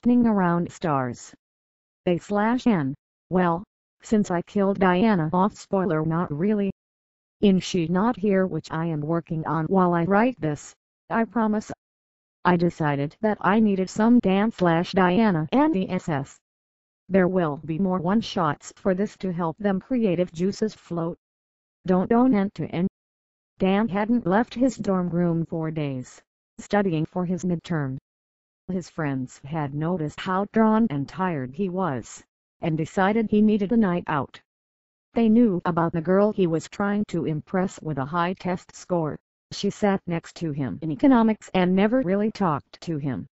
spinning around stars. A/N. Well, since I killed Diana off, spoiler not really. She's not here, which I am working on while I write this, I promise. I decided that I needed some Dan/Diana and the SS. There will be more one-shots for this to help them creative juices flow. Don't end to end. Dan hadn't left his dorm room for days, studying for his midterm. His friends had noticed how drawn and tired he was, and decided he needed a night out. They knew about the girl he was trying to impress with a high test score. She sat next to him in economics and never really talked to him.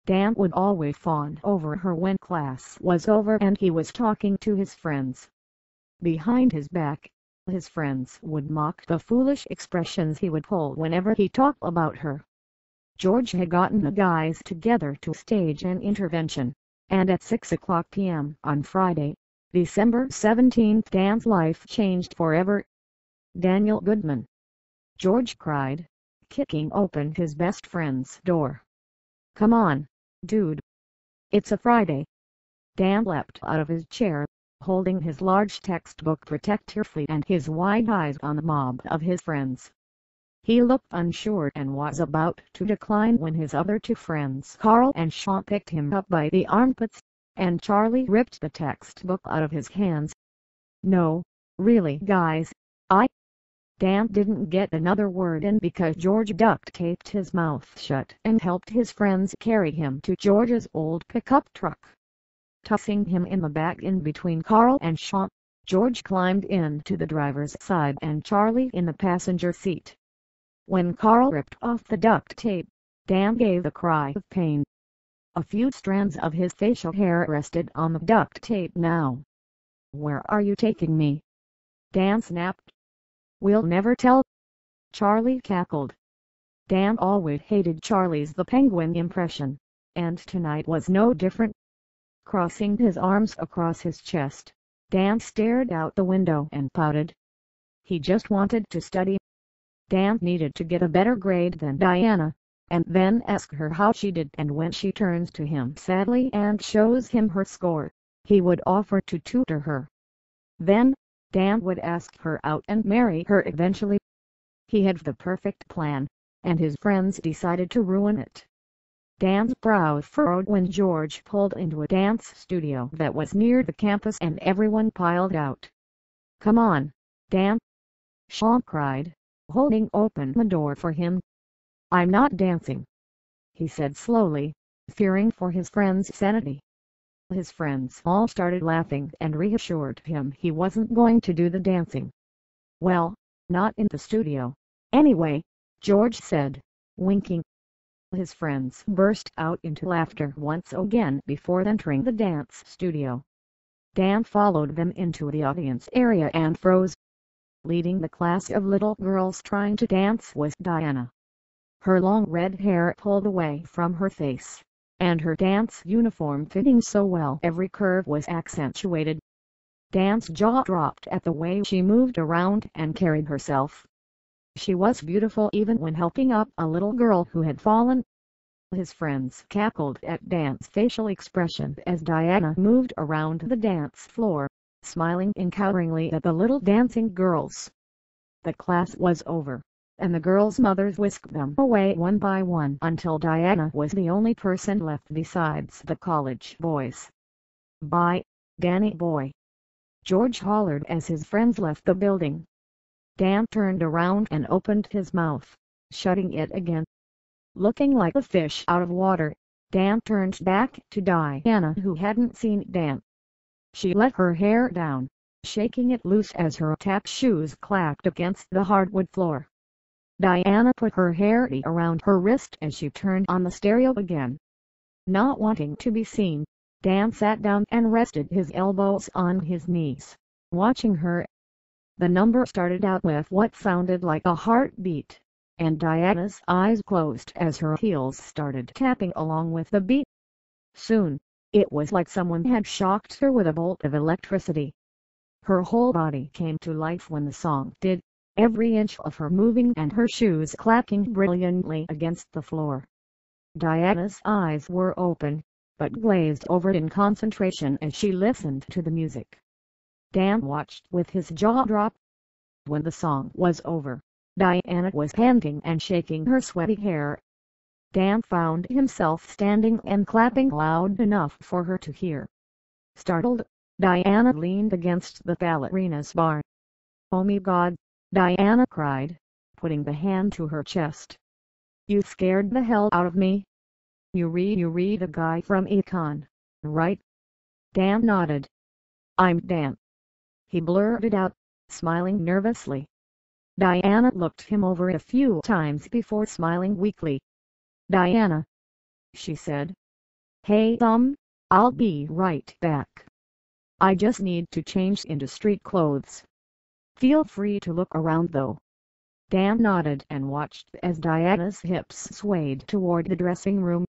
Dan would always fawn over her when class was over and he was talking to his friends. Behind his back, his friends would mock the foolish expressions he would pull whenever he talked about her. George had gotten the guys together to stage an intervention, and at 6:00 p.m. on Friday, December 17th, Dan's life changed forever. Daniel Goodman. George cried, kicking open his best friend's door. Come on, dude. It's a Friday. Dan leapt out of his chair, holding his large textbook protectively and his wide eyes on the mob of his friends. He looked unsure and was about to decline when his other two friends, Carl and Sean, picked him up by the armpits, and Charlie ripped the textbook out of his hands. No, really guys, Dan didn't get another word in because George duct-taped his mouth shut and helped his friends carry him to George's old pickup truck. Tossing him in the back in between Carl and Sean, George climbed into the driver's side and Charlie in the passenger seat. When Carl ripped off the duct tape, Dan gave a cry of pain. A few strands of his facial hair rested on the duct tape now. Where are you taking me? Dan snapped. We'll never tell. Charlie cackled. Dan always hated Charlie's the penguin impression, and tonight was no different. Crossing his arms across his chest, Dan stared out the window and pouted. He just wanted to study. Dan needed to get a better grade than Diana, and then ask her how she did, and when she turns to him sadly and shows him her score, he would offer to tutor her. Then, Dan would ask her out and marry her eventually. He had the perfect plan, and his friends decided to ruin it. Dan's brow furrowed when George pulled into a dance studio that was near the campus and everyone piled out. Come on, Dan! Sean cried, holding open the door for him. I'm not dancing, he said slowly, fearing for his friend's sanity. His friends all started laughing and reassured him he wasn't going to do the dancing. Well, not in the studio, anyway, George said, winking. His friends burst out into laughter once again before entering the dance studio. Dan followed them into the audience area and froze. Leading the class of little girls trying to dance was Diana. Her long red hair pulled away from her face, and her dance uniform fitting so well every curve was accentuated. Dan's jaw dropped at the way she moved around and carried herself. She was beautiful even when helping up a little girl who had fallen. His friends cackled at Dan's facial expression as Diana moved around the dance floor, smiling encouragingly at the little dancing girls. The class was over, and the girls' mothers whisked them away one by one until Diana was the only person left besides the college boys. Bye, Danny boy, George hollered as his friends left the building. Dan turned around and opened his mouth, shutting it again. Looking like a fish out of water, Dan turned back to Diana, who hadn't seen Dan. She let her hair down, shaking it loose as her tap shoes clacked against the hardwood floor. Diana put her hair around her wrist as she turned on the stereo again. Not wanting to be seen, Dan sat down and rested his elbows on his knees, watching her. The number started out with what sounded like a heartbeat, and Diana's eyes closed as her heels started tapping along with the beat. Soon, it was like someone had shocked her with a bolt of electricity. Her whole body came to life when the song did, every inch of her moving and her shoes clacking brilliantly against the floor. Diana's eyes were open, but glazed over in concentration as she listened to the music. Dan watched with his jaw drop. When the song was over, Diana was panting and shaking her sweaty hair. Dan found himself standing and clapping loud enough for her to hear. Startled, Diana leaned against the ballerina's bar. "Oh my God," Diana cried, putting the hand to her chest. "You scared the hell out of me. You read a guy from Econ, right?" Dan nodded. "I'm Dan," he blurted out, smiling nervously. Diana looked him over a few times before smiling weakly. "Diana," she said. "Hey I'll be right back. I just need to change into street clothes. Feel free to look around though." Dan nodded and watched as Diana's hips swayed toward the dressing room.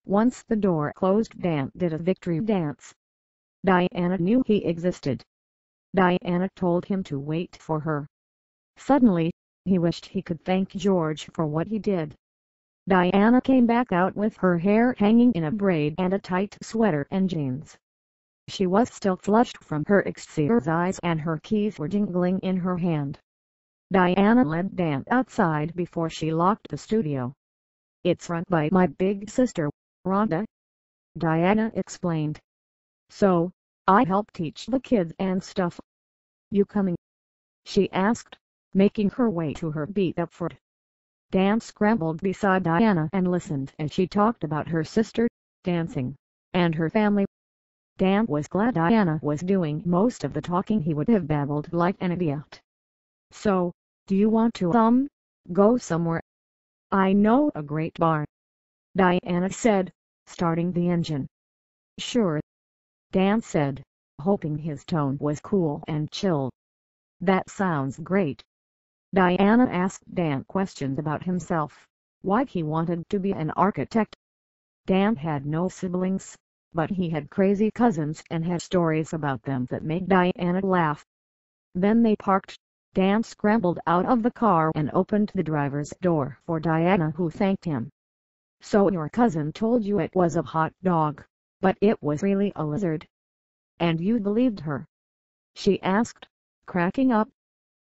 Once the door closed, Dan did a victory dance. Diana knew he existed. Diana told him to wait for her. Suddenly, he wished he could thank George for what he did. Diana came back out with her hair hanging in a braid and a tight sweater and jeans. She was still flushed from her exercise and her keys were jingling in her hand. Diana led Dan outside before she locked the studio. "It's run by my big sister, Rhonda," Diana explained. "So, I help teach the kids and stuff. You coming?" she asked, making her way to her beat-up Ford. Dan scrambled beside Diana and listened as she talked about her sister, dancing, and her family. Dan was glad Diana was doing most of the talking. He would have babbled like an idiot. "So, do you want to go somewhere? I know a great bar," Diana said, starting the engine. "Sure," Dan said, hoping his tone was cool and chill. "That sounds great." Diana asked Dan questions about himself, why he wanted to be an architect. Dan had no siblings, but he had crazy cousins and had stories about them that made Diana laugh. Then they parked. Dan scrambled out of the car and opened the driver's door for Diana, who thanked him. "So your cousin told you it was a hot dog, but it was really a lizard. And you believed her?" she asked, cracking up.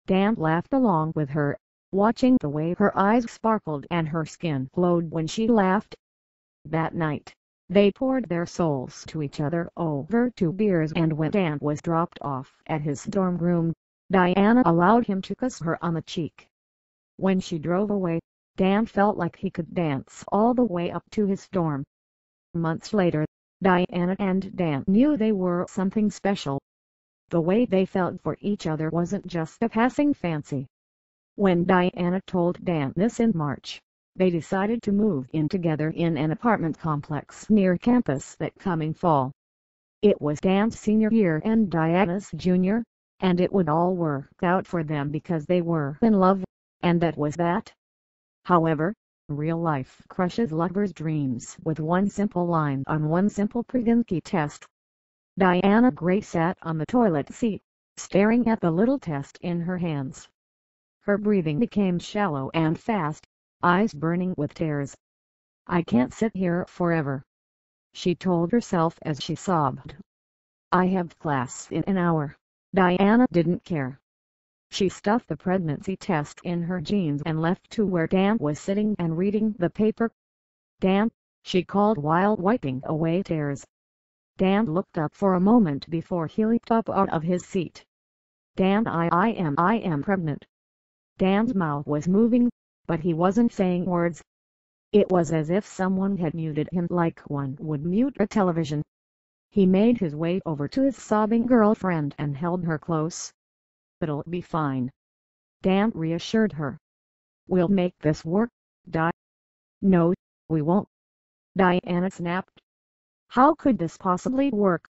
Dan laughed along with her, watching the way her eyes sparkled and her skin glowed when she laughed. That night, they poured their souls to each other over 2 beers, and when Dan was dropped off at his dorm room, Diana allowed him to kiss her on the cheek. When she drove away, Dan felt like he could dance all the way up to his dorm. Months later, Diana and Dan knew they were something special. The way they felt for each other wasn't just a passing fancy. When Diana told Dan this in March, they decided to move in together in an apartment complex near campus that coming fall. It was Dan's senior year and Diana's junior, and it would all work out for them because they were in love, and that was that. However, real life crushes lovers' dreams with one simple line on one simple pregnancy test. Diana Gray sat on the toilet seat, staring at the little test in her hands. Her breathing became shallow and fast, eyes burning with tears. "I can't sit here forever," she told herself as she sobbed. "I have class in an hour." Diana didn't care. She stuffed the pregnancy test in her jeans and left to where Dan was sitting and reading the paper. "Dan," she called while wiping away tears. Dan looked up for a moment before he leaped up out of his seat. "Dan, I am pregnant." Dan's mouth was moving, but he wasn't saying words. It was as if someone had muted him like one would mute a television. He made his way over to his sobbing girlfriend and held her close. "It'll be fine," Dan reassured her. "We'll make this work, Di." "No, we won't," Diana snapped. "How could this possibly work?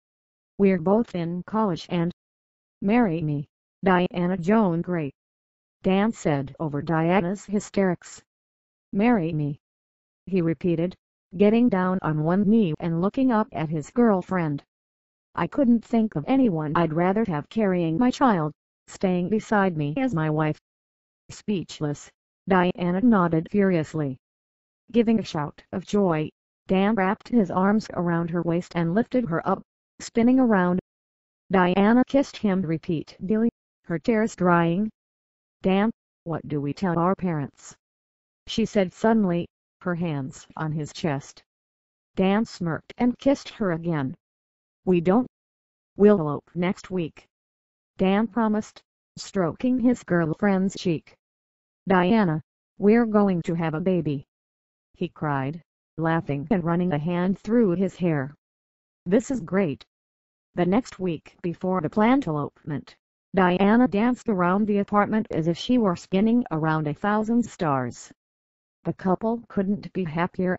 We're both in college and—" "Marry me, Diana Joan Gray," Dan said over Diana's hysterics. "Marry me," he repeated, getting down on one knee and looking up at his girlfriend. "I couldn't think of anyone I'd rather have carrying my child, staying beside me as my wife." Speechless, Diana nodded furiously. Giving a shout of joy, Dan wrapped his arms around her waist and lifted her up, spinning around. Diana kissed him repeatedly, her tears drying. "Dan, what do we tell our parents?" she said suddenly, her hands on his chest. Dan smirked and kissed her again. "We don't. We'll elope next week," Dan promised, stroking his girlfriend's cheek. "Diana, we're going to have a baby," he cried, laughing and running a hand through his hair. "This is great." The next week before the planned elopement, Diana danced around the apartment as if she were spinning around 1,000 stars. The couple couldn't be happier,